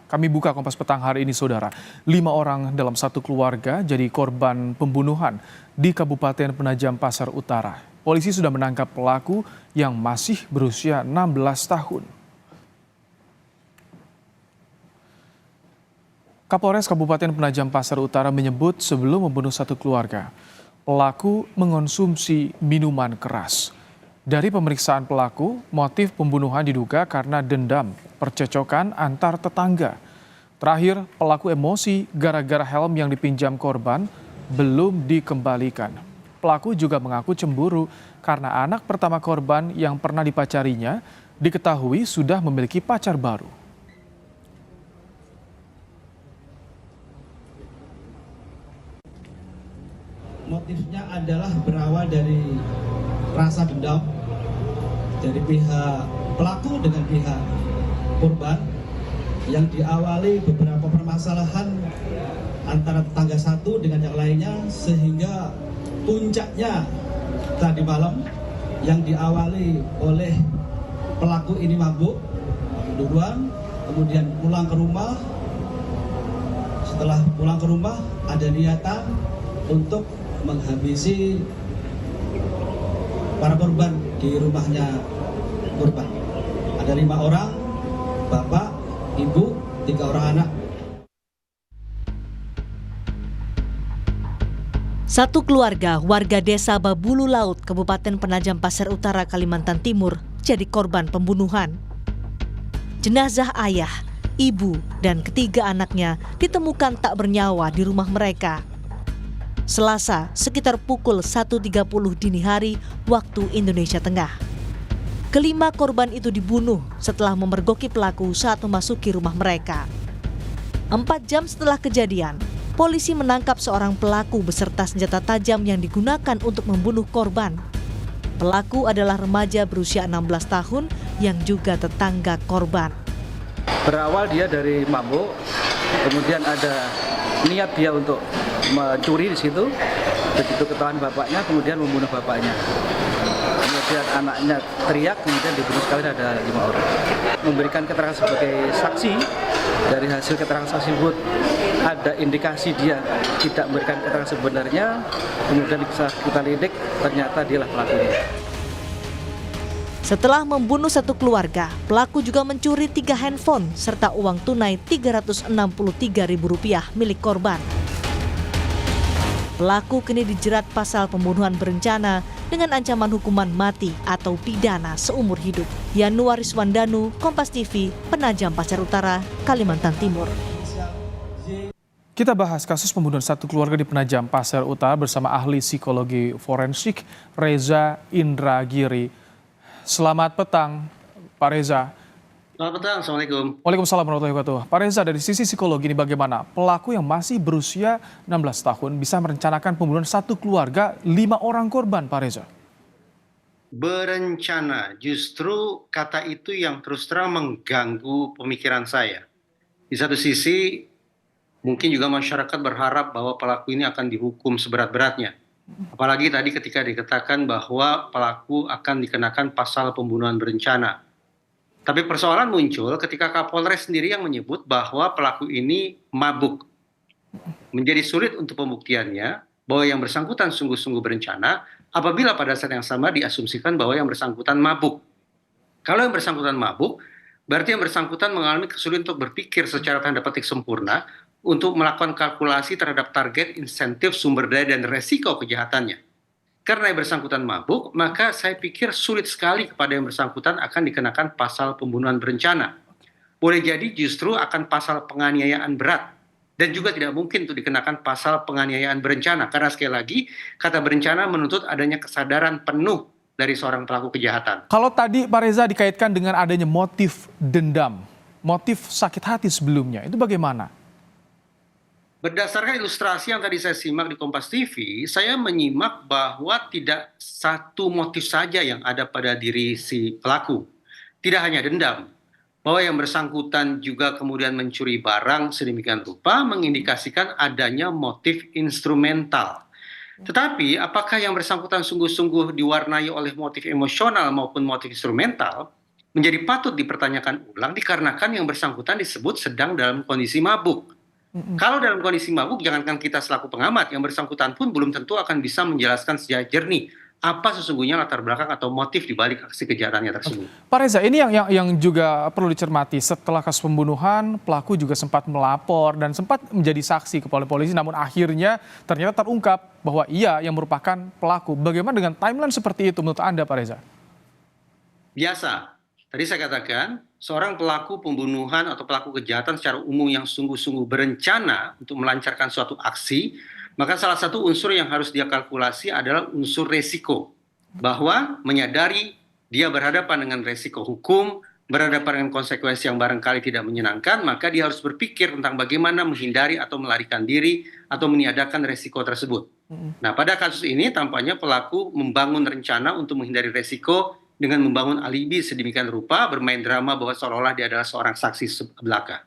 Kami buka Kompas Petang hari ini, Saudara. 5 orang dalam satu keluarga jadi korban pembunuhan di Kabupaten Penajam Pasar Utara. Polisi sudah menangkap pelaku yang masih berusia 16 tahun. Kapolres Kabupaten Penajam Pasar Utara menyebut sebelum membunuh satu keluarga, pelaku mengonsumsi minuman keras. Dari pemeriksaan pelaku, motif pembunuhan diduga karena dendam, percecokan antar tetangga. Terakhir, pelaku emosi gara-gara helm yang dipinjam korban belum dikembalikan. Pelaku juga mengaku cemburu karena anak pertama korban yang pernah dipacarinya diketahui sudah memiliki pacar baru. Motifnya adalah berawal dari rasa dendam dari pihak pelaku dengan pihak korban yang diawali beberapa permasalahan antara tetangga satu dengan yang lainnya, sehingga puncaknya tadi malam yang diawali oleh pelaku ini mabuk duluan, kemudian pulang ke rumah. Setelah pulang ke rumah ada niatan untuk menghabisi para korban di rumahnya korban. Ada 5 orang, bapak, ibu, 3 orang anak. Satu keluarga warga desa Babulu Laut, Kabupaten Penajam Pasar Utara, Kalimantan Timur, jadi korban pembunuhan. Jenazah ayah, ibu, dan ketiga anaknya ditemukan tak bernyawa di rumah mereka. Selasa, sekitar pukul 1.30 dini hari waktu Indonesia Tengah. Kelima korban itu dibunuh setelah memergoki pelaku saat memasuki rumah mereka. 4 jam setelah kejadian, polisi menangkap seorang pelaku beserta senjata tajam yang digunakan untuk membunuh korban. Pelaku adalah remaja berusia 16 tahun yang juga tetangga korban. Berawal dia dari mabuk, kemudian ada niat dia untuk mencuri di situ. Begitu ketahuan bapaknya, kemudian membunuh bapaknya. Kemudian anaknya teriak, kemudian dibunuh sekali, ada 5 orang. Memberikan keterangan sebagai saksi. Dari hasil keterangan saksi tersebut ada indikasi dia tidak memberikan keterangan sebenarnya. Kemudian kita lidik, ternyata dialah pelakunya. Setelah membunuh satu keluarga, pelaku juga mencuri 3 handphone serta uang tunai Rp363.000 milik korban. Pelaku kini dijerat pasal pembunuhan berencana dengan ancaman hukuman mati atau pidana seumur hidup. Yanuaris Wandanu, Kompas TV, Penajam Pasar Utara, Kalimantan Timur. Kita bahas kasus pembunuhan satu keluarga di Penajam Pasar Utara bersama ahli psikologi forensik Reza Indragiri. Selamat petang, Pak Reza. Selamat petang, Assalamualaikum. Waalaikumsalam warahmatullahi wabarakatuh. Pak Reza, dari sisi psikologi ini bagaimana pelaku yang masih berusia 16 tahun bisa merencanakan pembunuhan satu keluarga, 5 orang korban, Pak Reza? Berencana, justru kata itu yang terus terang mengganggu pemikiran saya. Di satu sisi, mungkin juga masyarakat berharap bahwa pelaku ini akan dihukum seberat-beratnya. Apalagi tadi ketika dikatakan bahwa pelaku akan dikenakan pasal pembunuhan berencana. Tapi persoalan muncul ketika Kapolres sendiri yang menyebut bahwa pelaku ini mabuk. Menjadi sulit untuk pembuktiannya bahwa yang bersangkutan sungguh-sungguh berencana apabila pada saat yang sama diasumsikan bahwa yang bersangkutan mabuk. Kalau yang bersangkutan mabuk, berarti yang bersangkutan mengalami kesulitan untuk berpikir secara tanda petik sempurna untuk melakukan kalkulasi terhadap target, insentif, sumber daya, dan resiko kejahatannya. Karena yang bersangkutan mabuk, maka saya pikir sulit sekali kepada yang bersangkutan akan dikenakan pasal pembunuhan berencana. Boleh jadi justru akan pasal penganiayaan berat. Dan juga tidak mungkin untuk dikenakan pasal penganiayaan berencana. Karena sekali lagi, kata berencana menuntut adanya kesadaran penuh dari seorang pelaku kejahatan. Kalau tadi Pak Reza dikaitkan dengan adanya motif dendam, motif sakit hati sebelumnya, itu bagaimana? Berdasarkan ilustrasi yang tadi saya simak di Kompas TV, saya menyimak bahwa tidak satu motif saja yang ada pada diri si pelaku. Tidak hanya dendam, bahwa yang bersangkutan juga kemudian mencuri barang sedemikian rupa mengindikasikan adanya motif instrumental. Tetapi apakah yang bersangkutan sungguh-sungguh diwarnai oleh motif emosional maupun motif instrumental? menjadi patut dipertanyakan ulang dikarenakan yang bersangkutan disebut sedang dalam kondisi mabuk. Kalau dalam kondisi mabuk, jangankan kita selaku pengamat, yang bersangkutan pun belum tentu akan bisa menjelaskan secara jernih apa sesungguhnya latar belakang atau motif di balik aksi kejahatannya tersebut. Pak Reza, ini yang juga perlu dicermati. Setelah kasus pembunuhan, pelaku juga sempat melapor dan sempat menjadi saksi ke polisi, namun akhirnya ternyata terungkap bahwa ia yang merupakan pelaku. Bagaimana dengan timeline seperti itu menurut Anda, Pak Reza? Biasa, tadi saya katakan, seorang pelaku pembunuhan atau pelaku kejahatan secara umum yang sungguh-sungguh berencana untuk melancarkan suatu aksi, maka salah satu unsur yang harus dia kalkulasi adalah unsur resiko. Bahwa menyadari dia berhadapan dengan resiko hukum, berhadapan dengan konsekuensi yang barangkali tidak menyenangkan, maka dia harus berpikir tentang bagaimana menghindari atau melarikan diri atau meniadakan resiko tersebut. Nah, pada kasus ini tampaknya pelaku membangun rencana untuk menghindari resiko dengan membangun alibi sedemikian rupa, bermain drama bahwa seolah-olah dia adalah seorang saksi belaka.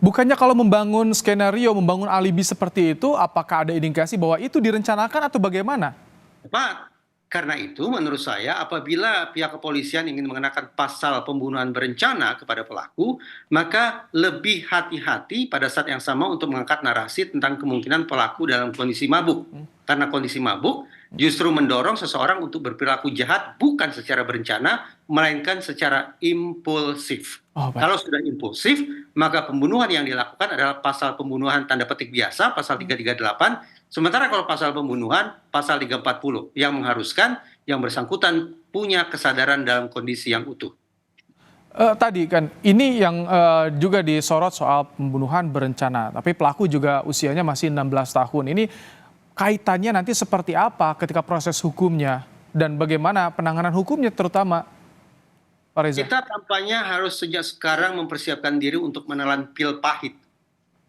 Bukannya kalau membangun skenario, membangun alibi seperti itu, apakah ada indikasi bahwa itu direncanakan atau bagaimana? Tepat. Karena itu menurut saya apabila pihak kepolisian ingin mengenakan pasal pembunuhan berencana kepada pelaku, maka lebih hati-hati pada saat yang sama untuk mengangkat narasi tentang kemungkinan pelaku dalam kondisi mabuk. Karena kondisi mabuk justru mendorong seseorang untuk berperilaku jahat bukan secara berencana, melainkan secara impulsif. Kalau sudah impulsif, maka pembunuhan yang dilakukan adalah pasal pembunuhan tanda petik biasa, pasal 338, sementara kalau pasal pembunuhan, pasal 340, yang mengharuskan yang bersangkutan punya kesadaran dalam kondisi yang utuh. Tadi kan, ini yang juga disorot soal pembunuhan berencana, tapi pelaku juga usianya masih 16 tahun. Ini kaitannya nanti seperti apa ketika proses hukumnya, dan bagaimana penanganan hukumnya terutama, Pak Reza? Kita tampaknya harus sejak sekarang mempersiapkan diri untuk menelan pil pahit.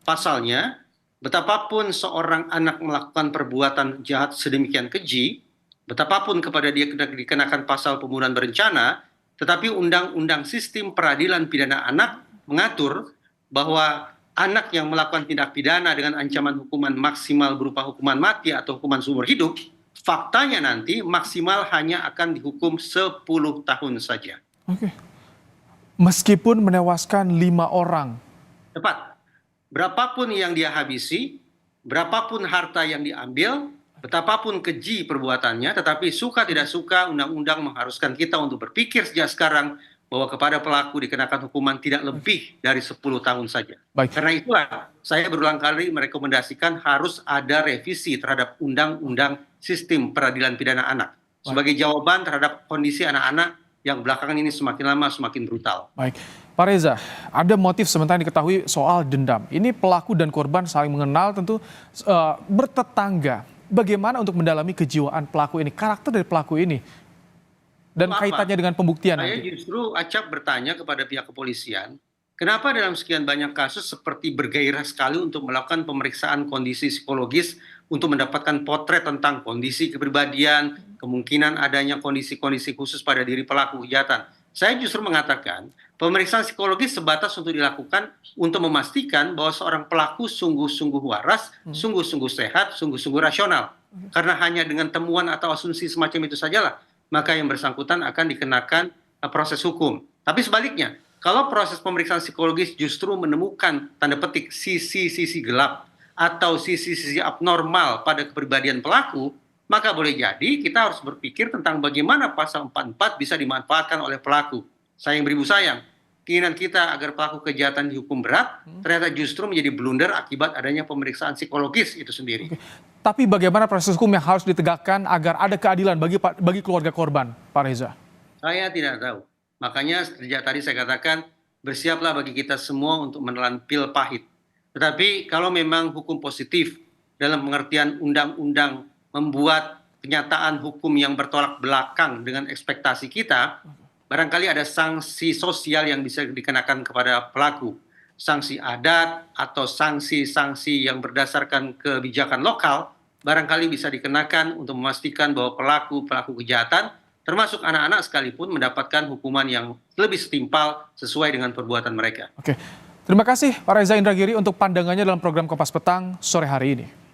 Pasalnya, betapapun seorang anak melakukan perbuatan jahat sedemikian keji, betapapun kepada dia dikenakan pasal pembunuhan berencana, tetapi Undang-Undang Sistem Peradilan Pidana Anak mengatur bahwa anak yang melakukan tindak pidana dengan ancaman hukuman maksimal berupa hukuman mati atau hukuman seumur hidup, faktanya nanti maksimal hanya akan dihukum 10 tahun saja. Oke. Meskipun menewaskan 5 orang. Tepat. Berapapun yang dia habisi, berapapun harta yang diambil, betapapun keji perbuatannya, tetapi suka tidak suka undang-undang mengharuskan kita untuk berpikir sejak sekarang bahwa kepada pelaku dikenakan hukuman tidak lebih dari 10 tahun saja. Baik. Karena itulah saya berulang kali merekomendasikan harus ada revisi terhadap Undang-Undang Sistem Peradilan Pidana Anak sebagai jawaban terhadap kondisi anak-anak yang belakangan ini semakin lama semakin brutal. Baik, Pak Reza, ada motif sementara diketahui soal dendam. Ini pelaku dan korban saling mengenal, tentu bertetangga. Bagaimana untuk mendalami kejiwaan pelaku ini, karakter dari pelaku ini, dan kaitannya dengan pembuktian Saya nanti? justru acap bertanya kepada pihak kepolisian, kenapa dalam sekian banyak kasus seperti bergairah sekali untuk melakukan pemeriksaan kondisi psikologis untuk mendapatkan potret tentang kondisi kepribadian, kemungkinan adanya kondisi-kondisi khusus pada diri pelaku kejahatan. Saya justru mengatakan pemeriksaan psikologis sebatas untuk dilakukan untuk memastikan bahwa seorang pelaku sungguh-sungguh waras, sungguh-sungguh sehat, sungguh-sungguh rasional. Karena hanya dengan temuan atau asumsi semacam itu sajalah, maka yang bersangkutan akan dikenakan proses hukum. Tapi sebaliknya, kalau proses pemeriksaan psikologis justru menemukan tanda petik sisi-sisi gelap atau sisi-sisi abnormal pada kepribadian pelaku, maka boleh jadi kita harus berpikir tentang bagaimana pasal 44 bisa dimanfaatkan oleh pelaku. Sayang beribu sayang, keinginan kita agar pelaku kejahatan dihukum berat, ternyata justru menjadi blunder akibat adanya pemeriksaan psikologis itu sendiri. Tapi bagaimana proses hukum yang harus ditegakkan agar ada keadilan bagi keluarga korban, Pak Reza? Saya tidak tahu. Makanya sejak tadi saya katakan, bersiaplah bagi kita semua untuk menelan pil pahit. Tetapi kalau memang hukum positif dalam pengertian undang-undang membuat kenyataan hukum yang bertolak belakang dengan ekspektasi kita, barangkali ada sanksi sosial yang bisa dikenakan kepada pelaku. Sanksi adat atau sanksi-sanksi yang berdasarkan kebijakan lokal, barangkali bisa dikenakan untuk memastikan bahwa pelaku kejahatan, termasuk anak-anak sekalipun, mendapatkan hukuman yang lebih setimpal sesuai dengan perbuatan mereka. Oke. Terima kasih Pak Reza Indragiri untuk pandangannya dalam program Kompas Petang sore hari ini.